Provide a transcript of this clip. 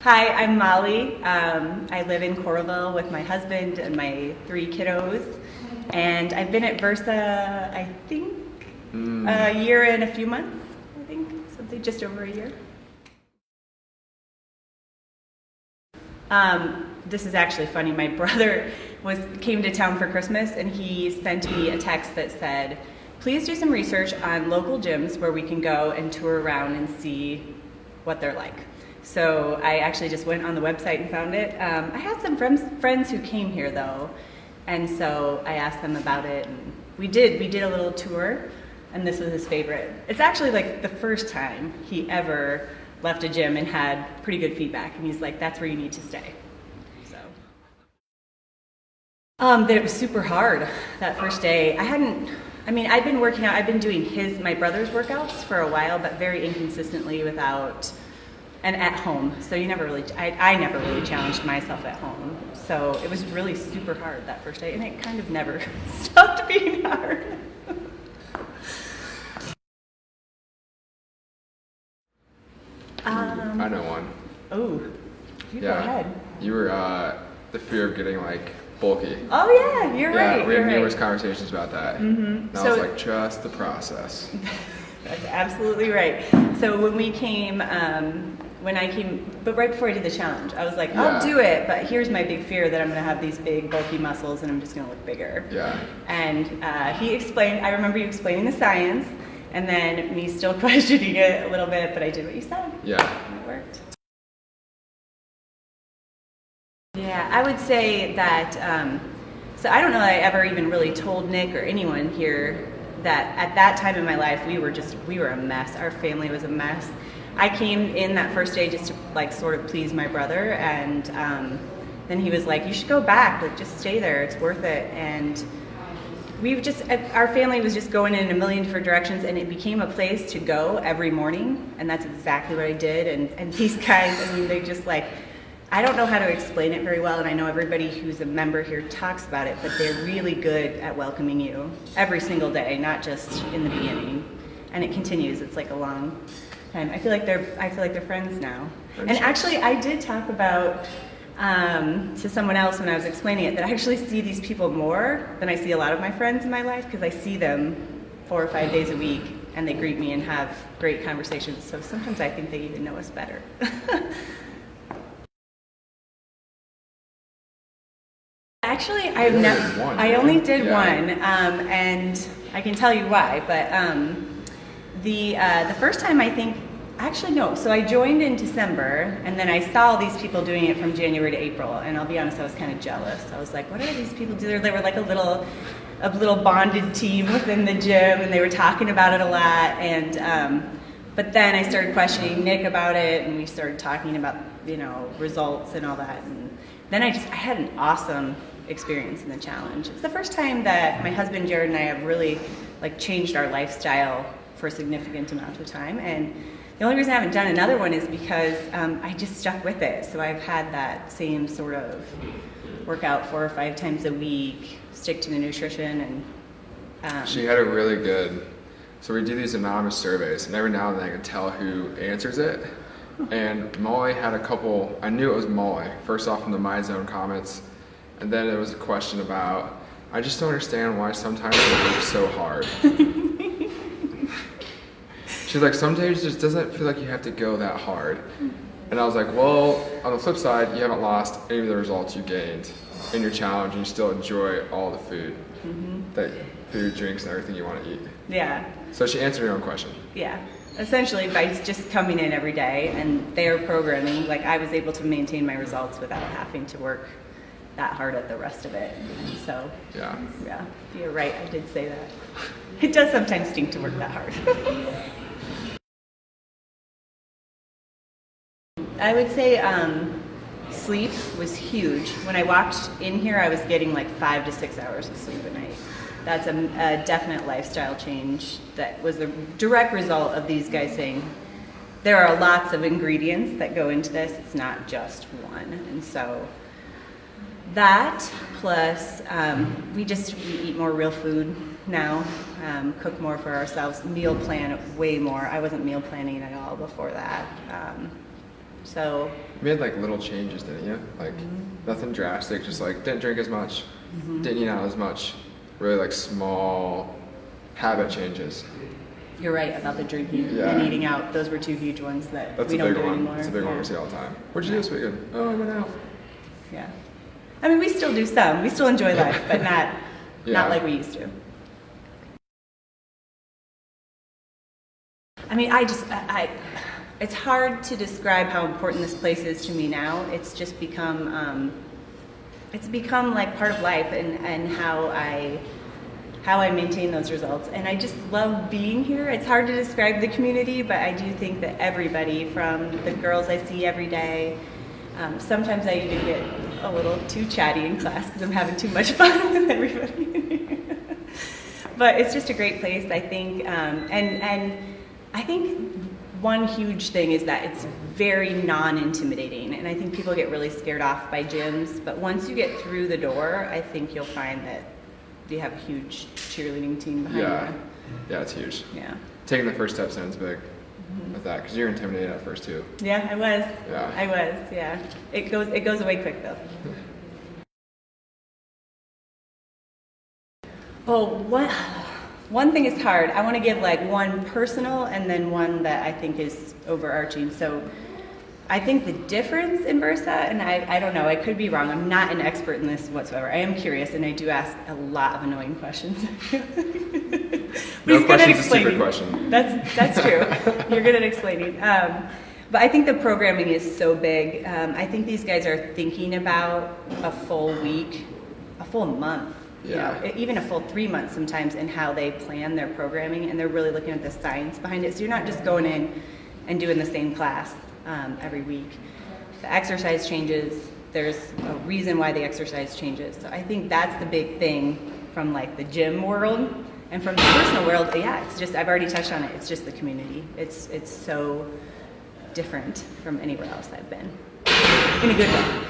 Hi, I'm Molly. I live in Coralville with my husband and my 3 kiddos. And I've been at Versa, I think, a year and a few months, I think, something just over a year. This is actually funny. My brother came to town for Christmas and he sent me a text that said, please do some research on local gyms where we can go and tour around and see what they're like. So I actually just went on the website and found it. I had some friends who came here though, and so I asked them about it, and we did a little tour, and this was his favorite. It's actually like the first time he ever left a gym and had pretty good feedback, and he's like, that's where you need to stay. So that it was super hard that first day. I'd been working out, I've been doing my brother's workouts for a while, but very inconsistently and at home. So I never really challenged myself at home. So it was really super hard that first day, and it kind of never stopped being hard. I know one. Oh, you go ahead. You were the fear of getting like bulky. Oh yeah, you're right. Yeah, we had numerous conversations about that. And I was like, trust the process. That's absolutely right. So when I came, but right before I did the challenge, I was like, I'll do it, but here's my big fear that I'm going to have these big, bulky muscles and I'm just going to look bigger. Yeah. And he explained, I remember you explaining the science, and then me still questioning it a little bit, but I did what you said. Yeah. And it worked. Yeah, I would say that, so I don't know that I ever even really told Nick or anyone here that at that time in my life, we were a mess. Our family was a mess. I came in that first day just to like sort of please my brother, and then he was like, you should go back, like just stay there, it's worth it. And our family was just going in a million different directions, and it became a place to go every morning, and that's exactly what I did. And these guys, they just like, I don't know how to explain it very well, and I know everybody who's a member here talks about it, but they're really good at welcoming you every single day, not just in the beginning. And it continues, it's like a long time. I feel like they're friends now. And actually, I did talk about to someone else when I was explaining it that I actually see these people more than I see a lot of my friends in my life, because I see them 4 or 5 days a week, and they greet me and have great conversations. So sometimes I think they even know us better. Actually, I only did one, and I can tell you why. But the first time, I think, actually no. So I joined in December, and then I saw all these people doing it from January to April. And I'll be honest, I was kind of jealous. I was like, what are these people doing? They were like a little bonded team within the gym, and they were talking about it a lot. And but then I started questioning Nick about it, and we started talking about results and all that. And then I had an awesome experience in the challenge. It's the first time that my husband Jared and I have really changed our lifestyle for a significant amount of time, and the only reason I haven't done another one is because I just stuck with it. So I've had that same sort of workout 4 or 5 times a week, stick to the nutrition, and she had a really good, so we do these anonymous surveys, and every now and then I can tell who answers it. And Molly had a couple, I knew it was Molly, first off from the My Zone comments. And then there was a question about, I just don't understand why sometimes it works so hard. She's like, some days it just doesn't feel like you have to go that hard. And I was like, well, on the flip side, you haven't lost any of the results you gained in your challenge, and you still enjoy all the food, food, drinks, and everything you want to eat. Yeah. So she answered her own question. Yeah. Essentially, by just coming in every day and their programming, I was able to maintain my results without having to work that hard at the rest of it. So yeah, you're right, I did say that. It does sometimes stink to work that hard. I would say sleep was huge. When I walked in here, I was getting 5 to 6 hours of sleep a night. That's a definite lifestyle change that was the direct result of these guys saying, there are lots of ingredients that go into this, it's not just one. And so that, plus we eat more real food now, cook more for ourselves, meal plan way more. I wasn't meal planning at all before that. So You made like little changes, didn't you? Like nothing drastic, just like didn't drink as much, didn't eat out as much. Really like small habit changes. you're right about the drinking Yeah. and eating out. Those were two huge ones that That's we a don't big do one. anymore. That's a big one Yeah. we see all the time. What'd you do this weekend? Oh, I went out. Yeah. I mean, we still do some. We still enjoy life, but not Yeah. not like we used to. I mean, it's hard to describe how important this place is to me now. It's just become like part of life and how I maintain those results. And I just love being here. It's hard to describe the community, but I do think that everybody, from the girls I see every day, sometimes I even get a little too chatty in class because I'm having too much fun with everybody. But it's just a great place, I think. And I think one huge thing is that it's very non-intimidating. And I think people get really scared off by gyms. But once you get through the door, I think you'll find that you have a huge cheerleading team behind Yeah. you. Yeah, it's huge. Yeah. Taking the first step sounds big with that, because you're intimidated at first too. Yeah, I was. Yeah. I was, yeah. It goes away quick though. Oh, one thing is hard. I want to give like one personal and then one that I think is overarching. So I think the difference in Bursa, and I don't know, I could be wrong. I'm not an expert in this whatsoever. I am curious and I do ask a lot of annoying questions. But No he's good at question's a secret explaining. question. That's true. You're good at explaining. But I think the programming is so big. I think these guys are thinking about a full week, a full month, Yeah. even a full 3 months sometimes in how they plan their programming, and they're really looking at the science behind it. So you're not just going in and doing the same class every week. The exercise changes. There's a reason why the exercise changes. So I think that's the big thing from like the gym world. And from the personal world, yeah, it's just, I've already touched on it, it's just the community. It's so different from anywhere else I've been, in a good way.